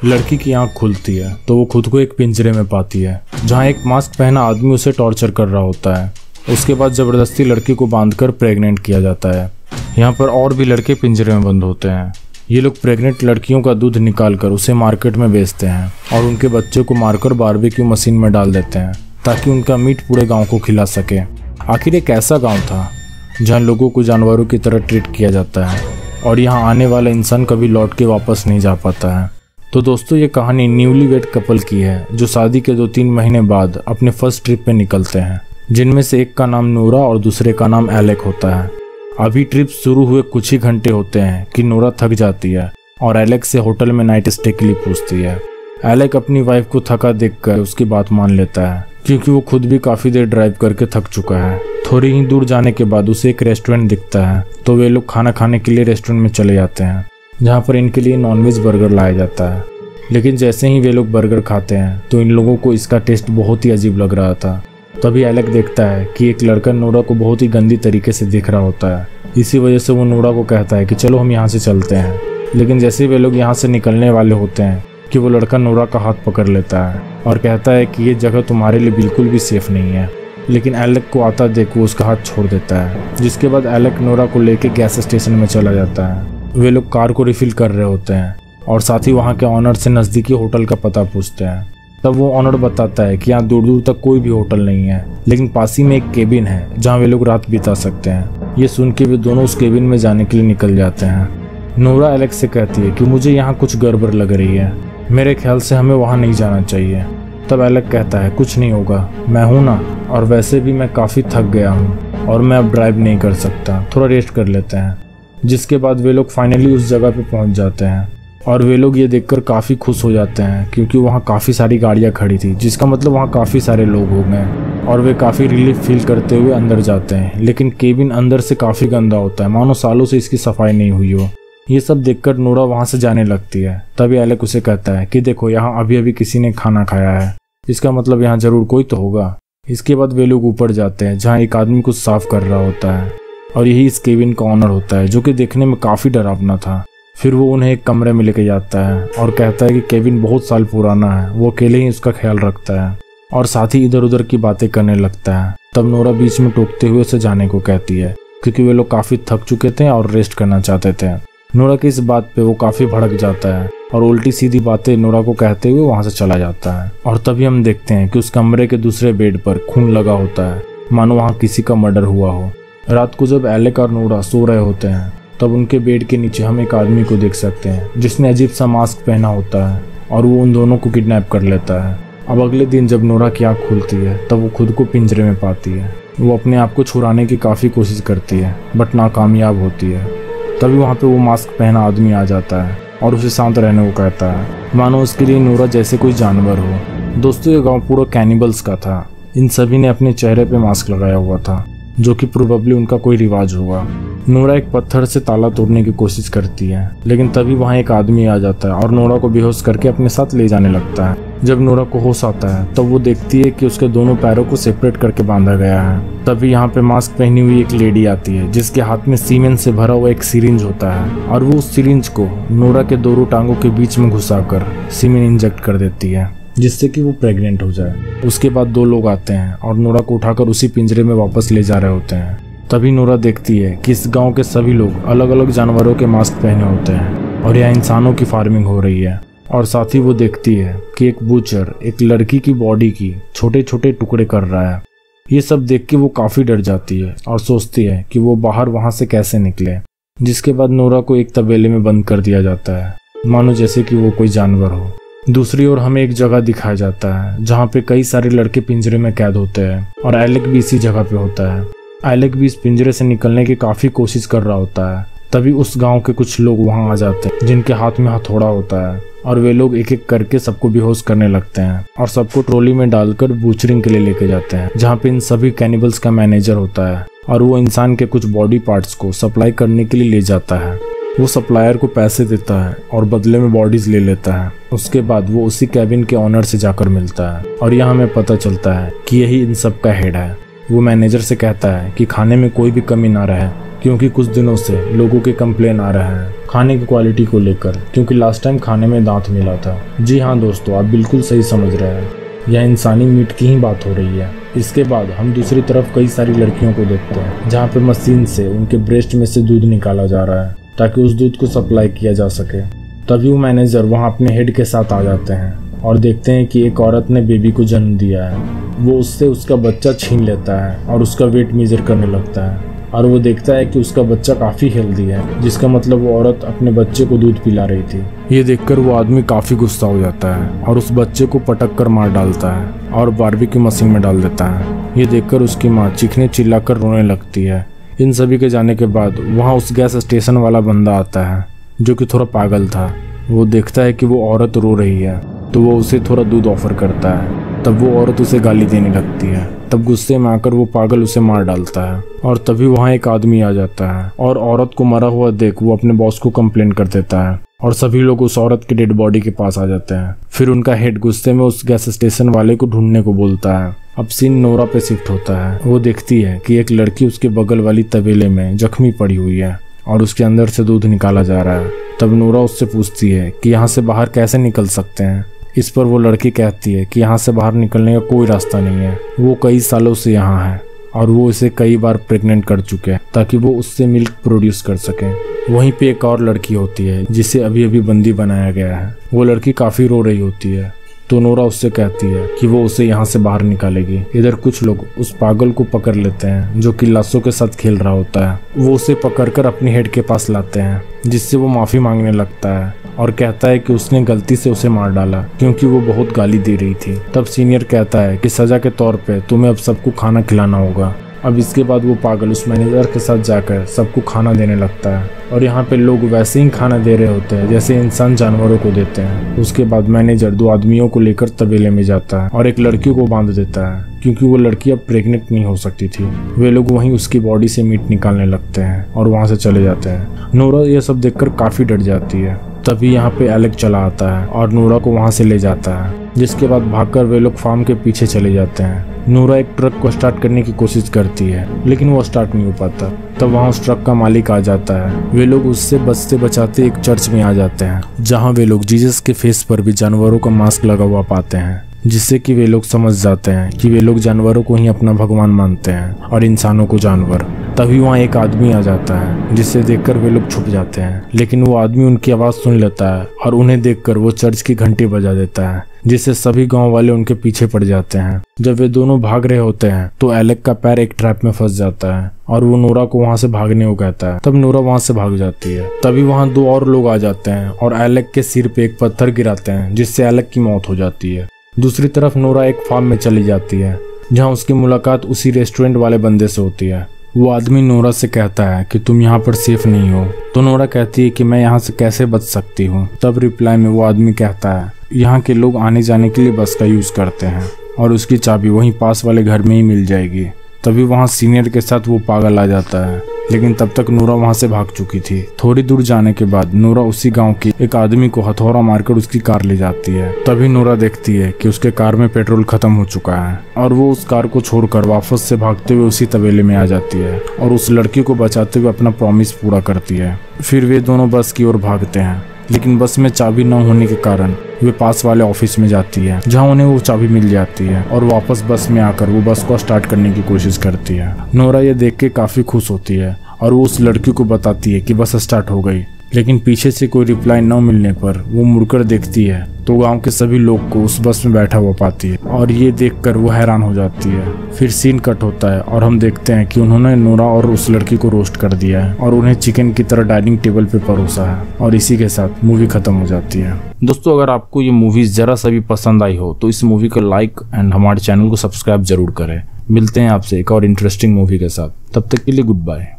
लड़की की आंख खुलती है तो वो खुद को एक पिंजरे में पाती है जहां एक मास्क पहना आदमी उसे टॉर्चर कर रहा होता है। उसके बाद ज़बरदस्ती लड़की को बांधकर प्रेग्नेंट किया जाता है। यहाँ पर और भी लड़के पिंजरे में बंद होते हैं। ये लोग प्रेग्नेंट लड़कियों का दूध निकालकर उसे मार्केट में बेचते हैं और उनके बच्चे को मारकर बारबेक्यू मशीन में डाल देते हैं ताकि उनका मीट पूरे गाँव को खिला सके। आखिर एक ऐसा गाँव था जहाँ लोगों को जानवरों की तरह ट्रीट किया जाता है और यहाँ आने वाला इंसान कभी लौट के वापस नहीं जा पाता है। तो दोस्तों, ये कहानी न्यूली वेड कपल की है जो शादी के 2-3 महीने बाद अपने फर्स्ट ट्रिप पे निकलते हैं, जिनमें से एक का नाम नोरा और दूसरे का नाम एलेक होता है। अभी ट्रिप शुरू हुए कुछ ही घंटे होते हैं कि नोरा थक जाती है और एलेक से होटल में नाइट स्टे के लिए पूछती है। एलेक अपनी वाइफ को थका देखकर उसकी बात मान लेता है क्योंकि वो खुद भी काफ़ी देर ड्राइव करके थक चुका है। थोड़ी ही दूर जाने के बाद उसे एक रेस्टोरेंट दिखता है तो वे लोग खाना खाने के लिए रेस्टोरेंट में चले जाते हैं जहाँ पर इनके लिए नॉनवेज बर्गर लाया जाता है। लेकिन जैसे ही वे लोग बर्गर खाते हैं तो इन लोगों को इसका टेस्ट बहुत ही अजीब लग रहा था। तभी एलेक देखता है कि एक लड़का नोरा को बहुत ही गंदी तरीके से देख रहा होता है। इसी वजह से वो नोरा को कहता है कि चलो हम यहाँ से चलते हैं। लेकिन जैसे ही वे लोग यहाँ से निकलने वाले होते हैं कि वो लड़का नोरा का हाथ पकड़ लेता है और कहता है कि ये जगह तुम्हारे लिए बिल्कुल भी सेफ नहीं है। लेकिन एलेक को आता देख वो उसका हाथ छोड़ देता है, जिसके बाद एलेक नोरा को लेके गैस स्टेशन में चला जाता है। वे लोग कार को रिफिल कर रहे होते हैं और साथ ही वहाँ के ऑनर से नज़दीकी होटल का पता पूछते हैं। तब वो ऑनर बताता है कि यहाँ दूर दूर तक कोई भी होटल नहीं है, लेकिन पास ही में एक केबिन है जहाँ वे लोग रात बिता सकते हैं। ये सुन के वे दोनों उस केबिन में जाने के लिए निकल जाते हैं। नोरा एलेक से कहती है कि मुझे यहाँ कुछ गड़बड़ लग रही है, मेरे ख्याल से हमें वहाँ नहीं जाना चाहिए। तब एलेक कहता है कुछ नहीं होगा, मैं हूँ ना, और वैसे भी मैं काफ़ी थक गया हूँ और मैं अब ड्राइव नहीं कर सकता, थोड़ा रेस्ट कर लेते हैं। जिसके बाद वे लोग फाइनली उस जगह पे पहुँच जाते हैं और वे लोग ये देखकर काफ़ी खुश हो जाते हैं क्योंकि वहाँ काफ़ी सारी गाड़ियाँ खड़ी थी, जिसका मतलब वहाँ काफ़ी सारे लोग हो गए और वे काफ़ी रिलीफ फील करते हुए अंदर जाते हैं। लेकिन केबिन अंदर से काफ़ी गंदा होता है, मानो सालों से इसकी सफाई नहीं हुई हो। ये सब देखकर नोरा वहाँ से जाने लगती है। तभी एलेक उसे कहता है कि देखो, यहाँ अभी अभी किसी ने खाना खाया है, इसका मतलब यहाँ ज़रूर कोई तो होगा। इसके बाद वे लोग ऊपर जाते हैं जहाँ एक आदमी कुछ साफ कर रहा होता है और यही इस केबिन का ऑनर होता है, जो कि देखने में काफ़ी डरावना था। फिर वो उन्हें एक कमरे में लेके जाता है और कहता है कि केबिन बहुत साल पुराना है, वो अकेले ही उसका ख्याल रखता है और साथ ही इधर उधर की बातें करने लगता है। तब नोरा बीच में टोकते हुए उसे जाने को कहती है क्योंकि वे लोग काफ़ी थक चुके थे और रेस्ट करना चाहते थे। नोरा की इस बात पे वो काफ़ी भड़क जाता है और उल्टी सीधी बातें नोरा को कहते हुए वहाँ से चला जाता है। और तभी हम देखते हैं कि उस कमरे के दूसरे बेड पर खून लगा होता है, मानो वहाँ किसी का मर्डर हुआ हो। रात को जब एलेक और नोरा सो रहे होते हैं तब उनके बेड के नीचे हम एक आदमी को देख सकते हैं जिसने अजीब सा मास्क पहना होता है और वो उन दोनों को किडनैप कर लेता है। अब अगले दिन जब नोरा की आँख खुलती है तब वो खुद को पिंजरे में पाती है। वो अपने आप को छुड़ाने की काफ़ी कोशिश करती है बट नाकामयाब होती है। तभी वहाँ पे वो मास्क पहना आदमी आ जाता है और उसे शांत रहने को कहता है, मानो उसके लिए नोरा जैसे कोई जानवर हो। दोस्तों, ये गाँव पूरा कैनिबल्स का था। इन सभी ने अपने चेहरे पे मास्क लगाया हुआ था, जो कि प्रोबेबली उनका कोई रिवाज होगा। नोरा एक पत्थर से ताला तोड़ने की कोशिश करती है, लेकिन तभी वहाँ एक आदमी आ जाता है और नोरा को बेहोश करके अपने साथ ले जाने लगता है। जब नोरा को होश आता है तब वो देखती है कि उसके दोनों पैरों को सेपरेट करके बांधा गया है। तभी यहाँ पे मास्क पहनी हुई एक लेडी आती है जिसके हाथ में सीमेंट से भरा हुआ एक सिरिंज होता है और वो उस सिरिंज को नोरा के दोनों टांगों के बीच में घुसाकर सीमेंट इंजेक्ट कर देती है, जिससे कि वो प्रेग्नेंट हो जाए। उसके बाद 2 लोग आते हैं और नोरा को उठाकर उसी पिंजरे में वापस ले जा रहे होते हैं। तभी नोरा देखती है कि इस गांव के सभी लोग अलग अलग जानवरों के मास्क पहने होते हैं और यहाँ इंसानों की फार्मिंग हो रही है। और साथ ही वो देखती है कि एक बूचर एक लड़की की बॉडी की छोटे छोटे टुकड़े कर रहा है। ये सब देख के वो काफ़ी डर जाती है और सोचती है कि वो बाहर वहाँ से कैसे निकले। जिसके बाद नोरा को एक तबेले में बंद कर दिया जाता है, मानो जैसे कि वो कोई जानवर हो। दूसरी ओर हमें एक जगह दिखाया जाता है जहाँ पे कई सारे लड़के पिंजरे में कैद होते हैं और एलेक भी इसी जगह पे होता है। एलेक भी इस पिंजरे से निकलने की काफ़ी कोशिश कर रहा होता है। तभी उस गांव के कुछ लोग वहां आ जाते हैं जिनके हाथ में हथौड़ा होता है और वे लोग एक एक करके सबको बेहोश करने लगते हैं और सबको ट्रॉली में डालकर बूचरिंग के लिए लेके जाते हैं, जहाँ पे इन सभी कैनिबल्स का मैनेजर होता है और वो इंसान के कुछ बॉडी पार्ट्स को सप्लाई करने के लिए ले जाता है। वो सप्लायर को पैसे देता है और बदले में बॉडीज ले लेता है। उसके बाद वो उसी कैबिन के ऑनर से जाकर मिलता है और यहाँ हमें पता चलता है कि यही इन सब का हेड है। वो मैनेजर से कहता है कि खाने में कोई भी कमी ना रहे क्योंकि कुछ दिनों से लोगों के कंप्लेन आ रहे हैं खाने की क्वालिटी को लेकर, क्योंकि लास्ट टाइम खाने में दांत मिला था। जी हाँ दोस्तों, आप बिल्कुल सही समझ रहे हैं, यह इंसानी मीट की ही बात हो रही है। इसके बाद हम दूसरी तरफ कई सारी लड़कियों को देखते हैं जहाँ पे मशीन से उनके ब्रेस्ट में से दूध निकाला जा रहा है ताकि उस दूध को सप्लाई किया जा सके। तभी वो मैनेजर वहाँ अपने हेड के साथ आ जाते हैं और देखते हैं कि एक औरत ने बेबी को जन्म दिया है। वो उससे उसका बच्चा छीन लेता है और उसका वेट मेजर करने लगता है और वो देखता है कि उसका बच्चा काफ़ी हेल्दी है, जिसका मतलब वो औरत अपने बच्चे को दूध पिला रही थी। ये देखकर वो आदमी काफ़ी गुस्सा हो जाता है और उस बच्चे को पटक कर मार डालता है और बारबेक्यू मशीन में डाल देता है। ये देखकर उसकी माँ चीखने चिल्लाकर रोने लगती है। इन सभी के जाने के बाद वहाँ उस गैस स्टेशन वाला बंदा आता है जो कि थोड़ा पागल था। वो देखता है कि वो औरत रो रही है तो वो उसे थोड़ा दूध ऑफर करता है। तब वो औरत उसे गाली देने लगती है। तब गुस्से में आकर वो पागल उसे मार डालता है और तभी वहाँ एक आदमी आ जाता है और औरत को मरा हुआ देख वो अपने बॉस को कंप्लेन कर देता है और सभी लोग उस औरत के डेड बॉडी के पास आ जाते हैं। फिर उनका हेड गुस्से में उस गैस स्टेशन वाले को ढूंढने को बोलता है। अब सीन नोरा पे शिफ्ट होता है। वो देखती है कि एक लड़की उसके बगल वाली तबेले में जख्मी पड़ी हुई है और उसके अंदर से दूध निकाला जा रहा है। तब नोरा उससे पूछती है कि यहाँ से बाहर कैसे निकल सकते हैं। इस पर वो लड़की कहती है कि यहाँ से बाहर निकलने का कोई रास्ता नहीं है, वो कई सालों से यहाँ है और वो इसे कई बार प्रेग्नेंट कर चुके हैं ताकि वो उससे मिल्क प्रोड्यूस कर सकें। वहीं पे एक और लड़की होती है जिसे अभी अभी बंदी बनाया गया है। वो लड़की काफ़ी रो रही होती है तो नोरा उससे कहती है कि वो उसे यहाँ से बाहर निकालेगी। इधर कुछ लोग उस पागल को पकड़ लेते हैं जो कि लाशों के साथ खेल रहा होता है। वो उसे पकड़कर अपनी हेड के पास लाते हैं जिससे वो माफ़ी मांगने लगता है और कहता है कि उसने गलती से उसे मार डाला क्योंकि वो बहुत गाली दे रही थी। तब सीनियर कहता है कि सज़ा के तौर पे तुम्हें अब सबको खाना खिलाना होगा। अब इसके बाद वो पागल उस मैनेजर के साथ जाकर सबको खाना देने लगता है और यहाँ पे लोग वैसे ही खाना दे रहे होते हैं जैसे इंसान जानवरों को देते हैं। उसके बाद मैनेजर 2 आदमियों को लेकर तबेले में जाता है और एक लड़की को बांध देता है क्योंकि वो लड़की अब प्रेग्नेंट नहीं हो सकती थी। वे लोग वहीं उसकी बॉडी से मीट निकालने लगते हैं और वहाँ से चले जाते हैं। नोरा यह सब देखकर काफ़ी डर जाती है। तभी यहाँ पे एलेक चला आता है और नोरा को वहाँ से ले जाता है, जिसके बाद भागकर वे लोग फार्म के पीछे चले जाते हैं। नोरा एक ट्रक को स्टार्ट करने की कोशिश करती है लेकिन वो स्टार्ट नहीं हो पाता। तब वहाँ उस ट्रक का मालिक आ जाता है। वे लोग उससे बचते बचाते एक चर्च में आ जाते हैं जहाँ वे लोग जीसस के फेस पर भी जानवरों का मास्क लगा हुआ पाते हैं, जिससे कि वे लोग समझ जाते हैं कि वे लोग जानवरों को ही अपना भगवान मानते हैं और इंसानों को जानवर। तभी वहाँ एक आदमी आ जाता है जिसे देखकर वे लोग छुप जाते हैं, लेकिन वो आदमी उनकी आवाज़ सुन लेता है और उन्हें देखकर वो चर्च की घंटी बजा देता है, जिससे सभी गांव वाले उनके पीछे पड़ जाते हैं। जब वे दोनों भाग रहे होते हैं तो एलेक का पैर एक ट्रैप में फंस जाता है और वो नोरा को वहाँ से भागने को कहता है। तब नोरा वहाँ से भाग जाती है। तभी वहाँ 2 और लोग आ जाते हैं और एलेक के सिर पे एक पत्थर गिराते हैं जिससे एलेक की मौत हो जाती है। दूसरी तरफ नोरा एक फार्म में चली जाती है जहाँ उसकी मुलाकात उसी रेस्टोरेंट वाले बंदे से होती है। वो आदमी नोरा से कहता है कि तुम यहाँ पर सेफ नहीं हो। तो नोरा कहती है कि मैं यहाँ से कैसे बच सकती हूँ। तब रिप्लाई में वो आदमी कहता है यहाँ के लोग आने जाने के लिए बस का यूज़ करते हैं और उसकी चाबी वहीं पास वाले घर में ही मिल जाएगी। तभी वहाँ सीनियर के साथ वो पागल आ जाता है, लेकिन तब तक नोरा वहाँ से भाग चुकी थी। थोड़ी दूर जाने के बाद नोरा उसी गांव के एक आदमी को हथौड़ा मारकर उसकी कार ले जाती है। तभी नोरा देखती है कि उसके कार में पेट्रोल खत्म हो चुका है और वो उस कार को छोड़कर वापस से भागते हुए उसी तबेले में आ जाती है और उस लड़की को बचाते हुए अपना प्रॉमिस पूरा करती है। फिर वे दोनों बस की ओर भागते हैं, लेकिन बस में चाबी न होने के कारण वे पास वाले ऑफिस में जाती है जहां उन्हें वो चाबी मिल जाती है और वापस बस में आकर वो बस को स्टार्ट करने की कोशिश करती है। नोरा ये देख के काफ़ी खुश होती है और वो उस लड़की को बताती है कि बस स्टार्ट हो गई, लेकिन पीछे से कोई रिप्लाई न मिलने पर वो मुड़कर देखती है तो गांव के सभी लोग को उस बस में बैठा हुआ पाती है और ये देखकर वो हैरान हो जाती है। फिर सीन कट होता है और हम देखते हैं कि उन्होंने नोरा और उस लड़की को रोस्ट कर दिया है और उन्हें चिकन की तरह डाइनिंग टेबल पे परोसा है और इसी के साथ मूवी खत्म हो जाती है। दोस्तों, अगर आपको ये मूवी जरा सा भी पसंद आई हो तो इस मूवी को लाइक एंड हमारे चैनल को सब्सक्राइब जरूर करें। मिलते हैं आपसे एक और इंटरेस्टिंग मूवी के साथ, तब तक के लिए गुड बाय।